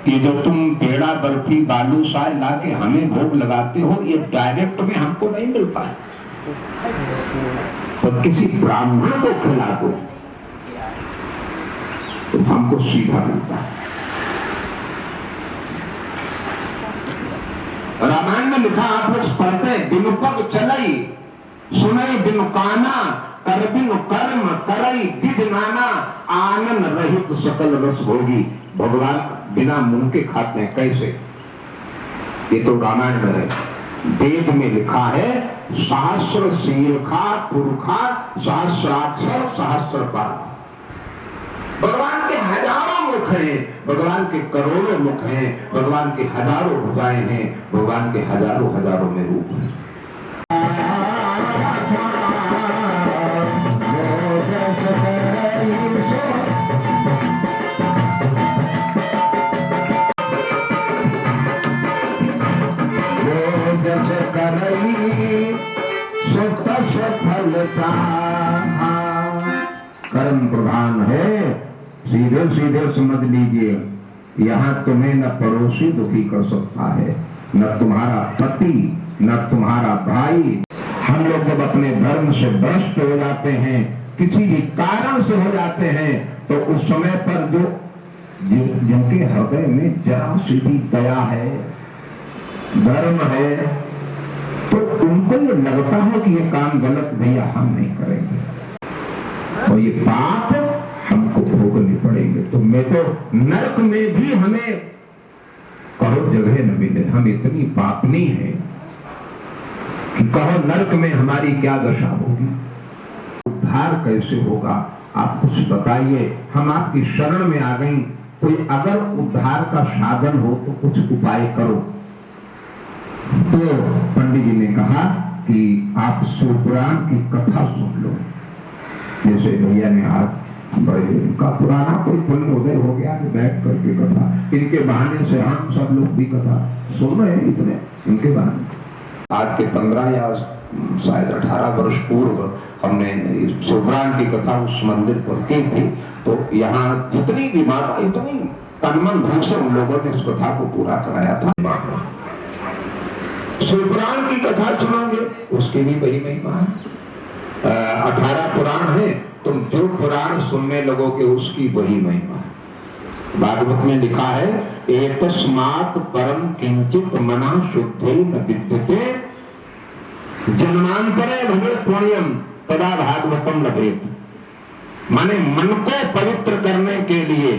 ये जो तुम पेड़ा बर्फी बालूशाही लाके हमें भोग लगाते हो, ये डायरेक्ट में हमको नहीं मिलता है, तो किसी ब्राह्मण को खिला दो तो हमको सीधा मिलता है। रामायण में लिखा, आप लोग पढ़ते, बिनु पग चलई सुनई बिनु काना, कर बिनु कर्म करई विध नाना, आनंद रहित सकल रस भोगी। भगवान बिना मुंह के खाते हैं कैसे? ये तो रामायण में है। वेद में लिखा है, सहस्र शीर्षा पुरुषा सहस्राक्षर सहस्रपाद। भगवान के हजारों मुख हैं, भगवान के करोड़ों मुख हैं, भगवान के हजारों भुजाएं हैं, भगवान के हजारों हजारों में रूप हैं। कर्म प्रधान है, सीधे सीधे समझ लीजिए। यहाँ तुम्हें न पड़ोसी दुखी कर सकता है, न तुम्हारा पति, न तुम्हारा भाई। हम लोग जब अपने धर्म से भ्रष्ट हो जाते हैं, किसी भी कारण से हो जाते हैं, तो उस समय पर जो जिनके हृदय में जरा सी भी दया है, धर्म है, तो उनको ये लगता है कि ये काम गलत, भैया हम नहीं करेंगे और ये पाप हमको भोगने पड़ेंगे। तो मैं तो नरक में भी हमें कहो जगह न मिले, हम इतनी पापनी है कि कहो नरक में हमारी क्या दशा होगी। उद्धार कैसे होगा आप कुछ बताइए, हम आपकी शरण में आ गई। कोई अगर उद्धार का साधन हो तो कुछ उपाय करो। तो पंडित जी ने कहा कि आप शिवपुराण की कथा सुन लो। जैसे भैया ने आज का पुराना कोई पुण्य उदय हो गया तो बैठ करके कथा, इनके बहाने से हम सब लोग भी कथा सुन रहे हैं, इतने इनके बहाने। आज के 15 या शायद 18 वर्ष पूर्व हमने शिवपुराण की कथा उस मंदिर पर की थी। तो यहाँ जितनी भी माता, इतनी तनमन धन से उन लोगों ने इस कथा को पूरा कराया था। शिवपुराण की कथा सुनोगे उसकी भी बड़ी महिमा है। 18 पुराण है, तुम जो पुराण सुनने लगोगे उसकी बड़ी महिमा है। भागवत में लिखा है, एतस्मात् परम किंचित मना शुद्धे न विद्यते जन्मांतरे भवे पुण्यम तदा भागवतम लभेत। माने मन को पवित्र करने के लिए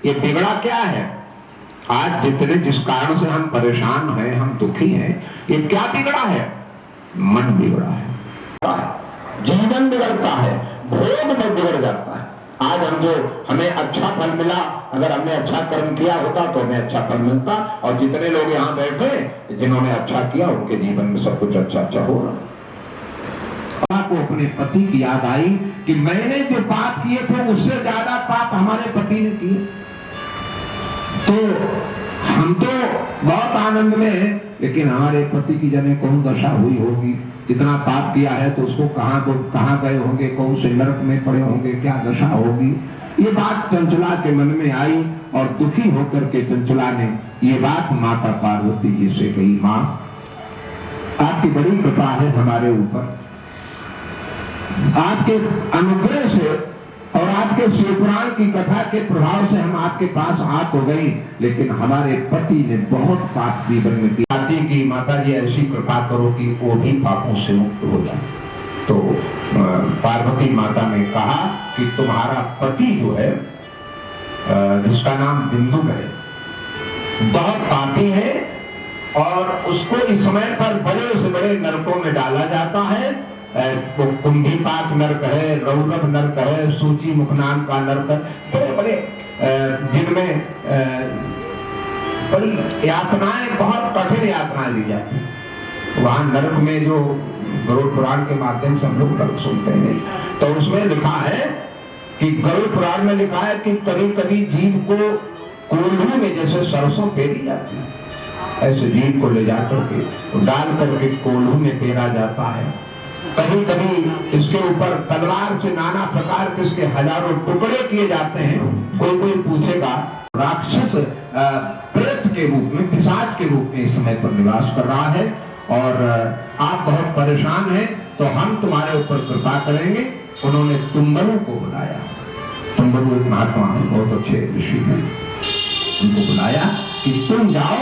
ये बिगड़ा क्या है? आज जितने जिस कारण से हम परेशान हैं, हम दुखी हैं, ये क्या बिगड़ा है? मन बिगड़ा है, जीवन बिगड़ता है, भोग में बिगड़ जाता है। आज हम जो हमें अच्छा फल मिला, अगर हमने अच्छा कर्म किया होता तो हमें अच्छा फल मिलता। और जितने लोग यहाँ बैठे जिन्होंने अच्छा किया उनके जीवन में सब कुछ अच्छा अच्छा हो रहा। को अपने पति की याद आई कि मैंने जो पाप किए थे उससे ज्यादा पाप हमारे पति ने किए। तो हम तो बहुत आनंद में हैं, लेकिन हमारे पति की जाने कौन दशा हुई होगी। इतना पाप किया है तो उसको कहाँ गए होंगे, कौन से नरक में पड़े होंगे, क्या दशा होगी। ये बात चंचला के मन में आई और दुखी होकर के चंचला ने ये बात माता पार्वती जी से कही, माँ आपकी बड़ी कृपा है हमारे ऊपर, आपके अनुग्रह से और आपके शिवपुराण की कथा के प्रभाव से हम आपके पास आ तो गई, लेकिन हमारे पति ने बहुत पाप जीवन में किया कि माता जी ऐसी कृपा करो कि वो भी पापों से मुक्त हो जाए। तो पार्वती माता ने कहा कि तुम्हारा पति जो है, जिसका नाम बिंदु है, बहुत पापी है और उसको इस समय पर बड़े से बड़े नरकों में डाला जाता है। वो कुंभीपाक नरक है, रौरव नरक है, सूची मुख नाम का नरक है, बड़े बड़े जिनमें बड़ी यातनाएं, बहुत कठिन यातनाएं ली जाती है। वहां नरक में जो गरुड़ पुराण के माध्यम से हम लोग नरक सुनते हैं, तो उसमें लिखा है कि गरुड़ पुराण में लिखा है कि कभी कभी जीव को कोल्हू में जैसे सरसों पेरी जाती है, ऐसे जीव को ले जाकर के डाल करके कोल्हू में पेरा जाता है। कभी कभी इसके ऊपर तलवार से नाना प्रकार के इसके हजारों टुकड़े किए जाते हैं। कोई पूछेगा राक्षस प्रेत के रूप में, पिशाच के रूप में इस समय पर निवास कर रहा है और आप बहुत परेशान हैं, तो हम तुम्हारे ऊपर कृपा करेंगे। उन्होंने तुम्बरु को बुलाया। तुम्बरु एक महात्मा है, बहुत अच्छे ऋषि हैं। उनको बुलाया कि तुम जाओ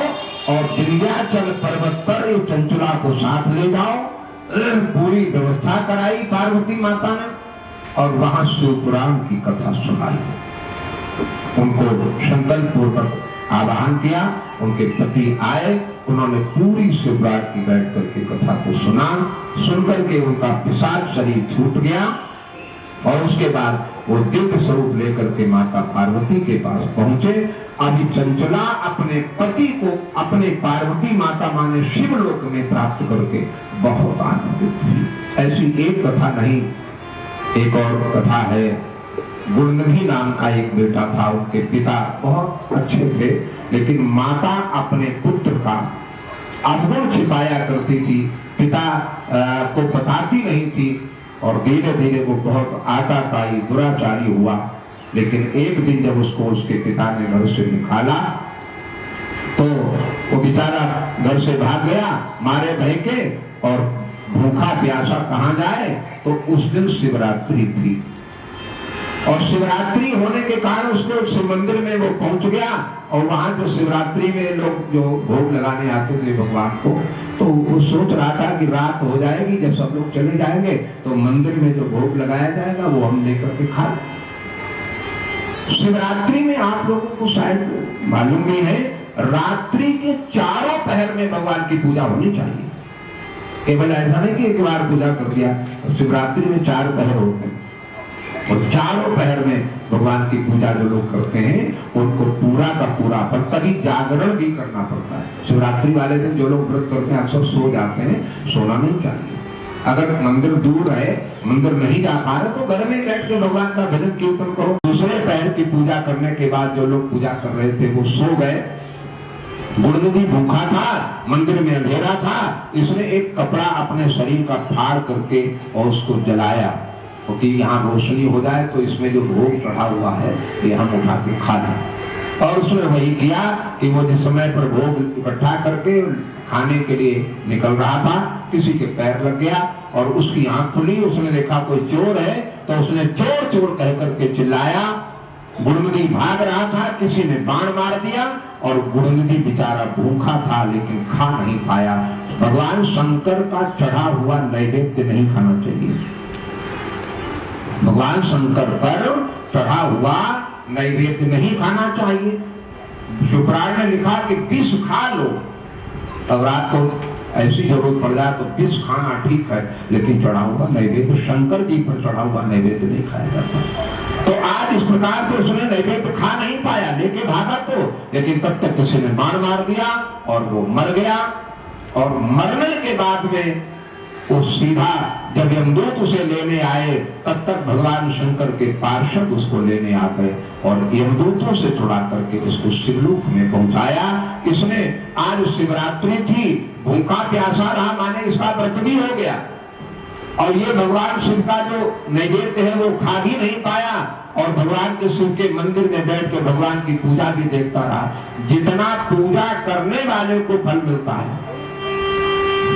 और विंध्याचल पर्वत पर ये चंचुला को साथ ले जाओ। पूरी व्यवस्था कराई पार्वती माता ने और वहां शिवपुराण की कथा सुनाई। उनको संकल्प पूर्वक आवाहन किया। उनके पति आए, उन्होंने पूरी शिवरात की बैठ करके कथा को सुना। सुनकर के उनका पिशाच शरीर छूट गया और उसके बाद वो दिव्य स्वरूप लेकर के माता पार्वती के पास पहुंचे। अभी चंचला अपने पति को अपने पार्वती माता माने शिवलोक में प्राप्त करके बहुत आनंदित हुई। ऐसी एक कथा नहीं, एक और कथा है। गुणनिधि नाम का एक बेटा था, उनके पिता बहुत अच्छे थे, लेकिन माता अपने पुत्र का अवगुण छिपाया करती थी, पिता को बताती नहीं थी और धीरे धीरे वो बहुत आताताई दुराचारी हुआ। लेकिन एक दिन जब उसको उसके पिता ने घर से निकाला तो वो बेचारा घर से भाग गया मारे भय के, और भूखा प्यासा कहाँ जाए। तो उस दिन शिवरात्रि थी और शिवरात्रि होने के कारण उसको शिव मंदिर में वो पहुंच गया। और वहां जो शिवरात्रि में लोग जो भोग लगाने आते थे भगवान को, तो वो सोच रहा था कि रात हो जाएगी, जब सब लोग चले जाएंगे तो मंदिर में जो भोग लगाया जाएगा वो हम लेकर के खा। शिवरात्रि में आप लोगों को शायद मालूम नहीं है, रात्रि के चारों पहर में भगवान की पूजा होनी चाहिए। केवल ऐसा नहीं कि एक बार पूजा कर दिया। शिवरात्रि में 4 पहर होते हैं और चारों पहर में भगवान की पूजा जो लोग करते हैं उनको पूरा का पूरा, पर तभी जागरण भी करना पड़ता है। शिवरात्रि वाले दिन जो लोग व्रत करते हैं अक्सर सो जाते हैं, सोना नहीं चाहिए। अगर मंदिर दूर है, मंदिर नहीं जा पा रहे तो घर में बैठ के भगवान का भजन कीर्तन करो। दूसरे पहर की पूजा करने के बाद जो लोग पूजा कर रहे थे वो सो गए। गुणनिधि भूखा था, मंदिर में अंधेरा था, इसने एक कपड़ा अपने शरीर का फाड़ करके और उसको जलाया क्योंकि यहाँ रोशनी हो जाए तो इसमें जो भोग चढ़ा हुआ है ये हम उठा के खा लें। और उसने वही किया कि वो जिस समय पर भोग इकट्ठा करके खाने के लिए निकल रहा था, किसी के पैर लग गया और उसकी आंख खुली। उसने देखा कोई चोर है तो उसने चोर चोर कह करके चिल्लाया। गुणनिधि भाग रहा था, किसी ने बाण मार दिया और गुणनिधि बेचारा भूखा था लेकिन खा नहीं पाया। भगवान शंकर का चढ़ा हुआ नैवेद्य नहीं खाना चाहिए। भगवान शंकर पर चढ़ा हुआ नैवेद्य नहीं खाना चाहिए। शुक्राचार्य ने लिखा कि विष खा लो, अब रात को ऐसी जरूरत पड़ जाए तो विष खाना ठीक है, लेकिन चढ़ा हुआ नैवेद्य, शंकर जी पर चढ़ा हुआ नैवेद्य नहीं खाया जाता। तो आज इस प्रकार से उसने नैवेद्य खा नहीं पाया, लेके भागा तो, लेकिन तब तक किसी ने बाण मार दिया और वो मर गया। और मरने के बाद में वो सीधा जब यमदूत उसे लेने आए तब तक भगवान शंकर के पार्षद उसको लेने आ गए और यमदूतों से छुड़ा करके इसको शिवलोक में पहुंचाया। इसने आज शिवरात्रि थी, भूखा प्यासा रहा, माने इसका व्रत भी हो गया और ये भगवान शिव का जो नैवेद्य है वो खा भी नहीं पाया और भगवान के शिव के मंदिर में बैठ के भगवान की पूजा भी देखता रहा। जितना पूजा करने वाले को फल मिलता है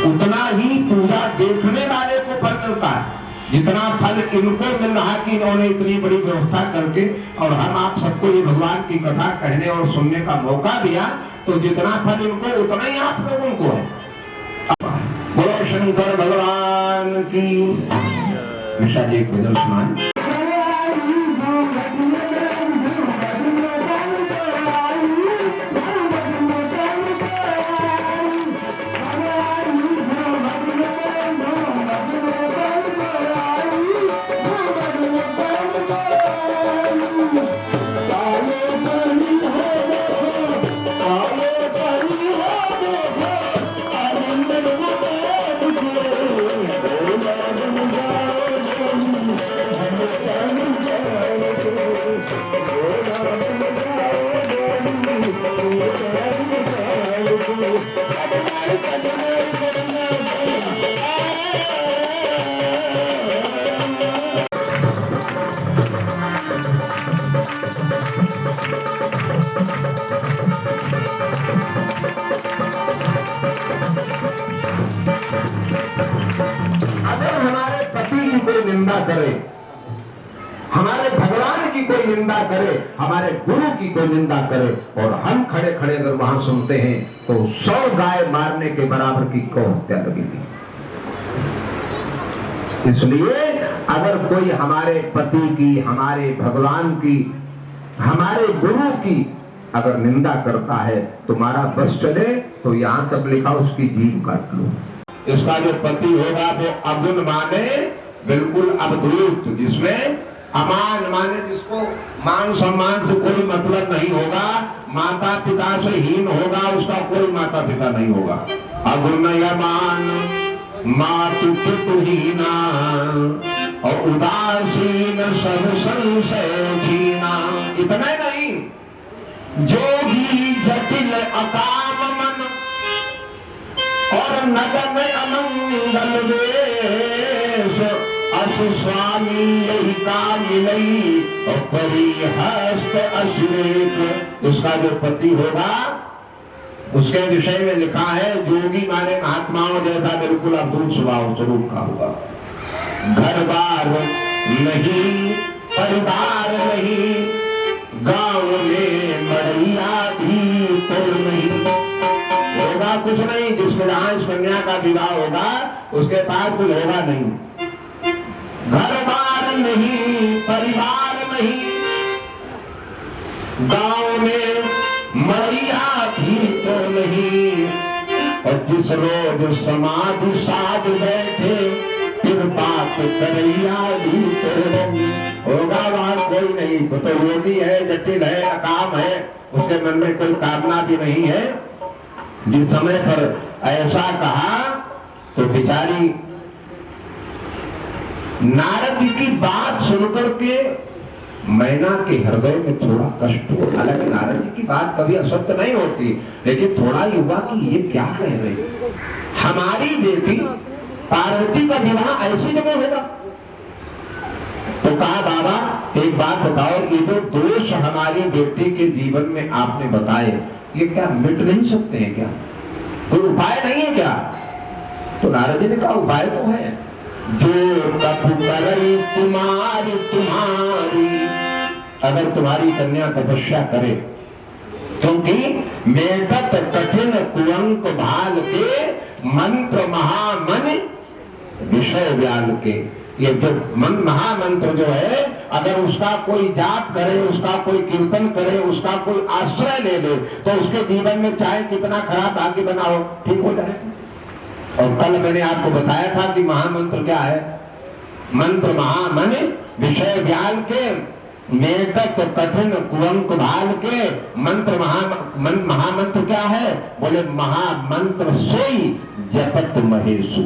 उतना ही पूजा देखने वाले को फल मिलता है। जितना फल इनको मिल रहा कि इन्होंने इतनी बड़ी व्यवस्था करके और हम आप सबको ये भगवान की कथा कहने और सुनने का मौका दिया, तो जितना फल इनको उतना ही आप लोगों को है। बोलो शंकर भगवान की। निशा जी एक भजन सुनाएं। अगर हमारे पति की कोई निंदा करे, हमारे भगवान की कोई निंदा करे, हमारे गुरु की कोई निंदा करे और हम खड़े खड़े अगर वहां सुनते हैं तो 100 गाय मारने के बराबर की गौ हत्या लगेगी। इसलिए अगर कोई हमारे पति की, हमारे भगवान की, हमारे गुरु की अगर निंदा करता है, तुम्हारा बस चले तो यहां तक लिखा उसकी जीभ काट लो। इसका जो पति होगा वो अगुण माने, बिल्कुल अवधूत, जिसमें अमान माने, जिसको मान सम्मान से कोई मतलब नहीं होगा, माता पिता से हीन होगा, उसका कोई माता पिता नहीं होगा। अगुण अमान मातु पितु हीना और उदासीन सब संशय छीना। इतना नहीं, जोगी जटिल अकाम मन और नगन अमंगल वेश, अस स्वामी यही काम मिलई और परी हस्त अश्वेत। उसका जो पति होगा उसके विषय में लिखा है, योगी माने महात्माओं जैसा बिल्कुल अद्भुत स्वभाव स्वरूप का होगा। घर बार नहीं, परिवार नहीं, गांव में मड़ैया भी तो नहीं होगा, कुछ नहीं। जिसमें जहां इस कन्या का विवाह होगा उसके पास कुछ होगा नहीं। घर बार नहीं, परिवार नहीं, गांव में मड़ैया भी तो नहीं, और जिस रोज समाधि साध बैठे फिर बात करैया भी तो नहीं होगा, वहां कोई नहीं। तो रोगी है, जटिल है, अकाम है, उसके मन में कोई कामना भी नहीं है। जिस समय पर ऐसा कहा तो बेचारी नारद की बात सुनकर के मैना के हृदय में थोड़ा कष्ट हुआ। हालांकि नारद जी की बात कभी असत्य नहीं होती, लेकिन थोड़ा ही हुआ कि ये क्या कह रहे, हमारी बेटी पार्वती का विवाह ऐसी जगह होगा। तो कहा बाबा एक बात बताओ, ये जो दोष हमारी बेटी के जीवन में आपने बताए, ये क्या मिट नहीं सकते हैं क्या? कोई उपाय नहीं है क्या? तो नारद जी ने कहा उपाय तो है। जो तप करे तुम्हारी, अगर तुम्हारी कन्या तपस्या करे, क्योंकि मेघत कठिन कुअंक भाल के मंत्र महामन विषय व्याल के। ये जो महामंत्र जो है, अगर उसका कोई जाप करे, उसका कोई कीर्तन करे, उसका कोई आश्रय ले ले, तो उसके जीवन में चाहे कितना खराब भाग्य बनाओ ठीक हो जाए। और कल मैंने आपको बताया था कि महामंत्र क्या है। मंत्र महामन विषय व्याल के, मेघत कठिन कुअंक भाल के। मंत्र महामंत्र क्या है? बोले महामंत्र सोई जपत महेशु।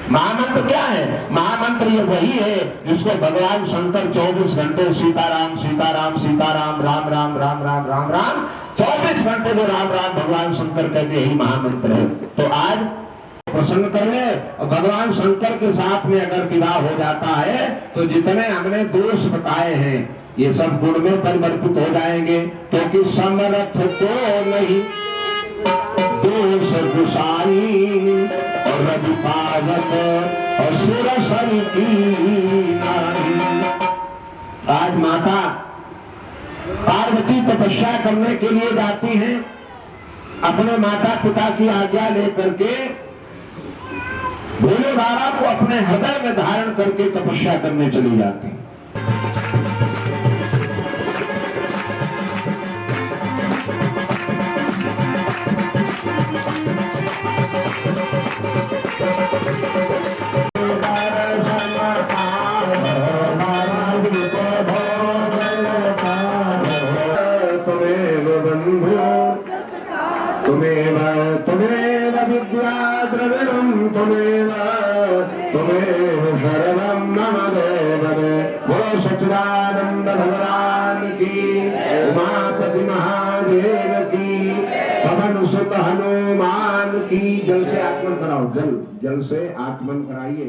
महामंत्र क्या है? महामंत्र ये वही है जिसको भगवान शंकर 24 घंटे सीताराम सीताराम सीताराम, राम राम राम राम राम राम, 24 घंटे जो राम राम भगवान शंकर कहते, यही महामंत्र है। तो आज प्रसन्न कर ले, और भगवान शंकर के साथ में अगर विवाह हो जाता है तो जितने हमने दोष बताए हैं ये सब गुण में परिवर्तित हो जाएंगे, क्योंकि समर्थ तो नहीं दोष गुसाई और रवि पावक और सुरसर की नारी। आज माता पार्वती तपस्या करने के लिए जाती हैं, अपने माता पिता की आज्ञा लेकर के भोले बाबा को अपने हृदय में धारण करके तपस्या करने चली जाती हैं। तुम्हें विद्या द्रविणम तुम्हें सर्वम मम देव। बोलो सच्चिदानंद भगवान की, उमापति महादेव की, पवन सुत हनुमान की। जल से आत्मन कराओ, जल से आत्मन कराइए।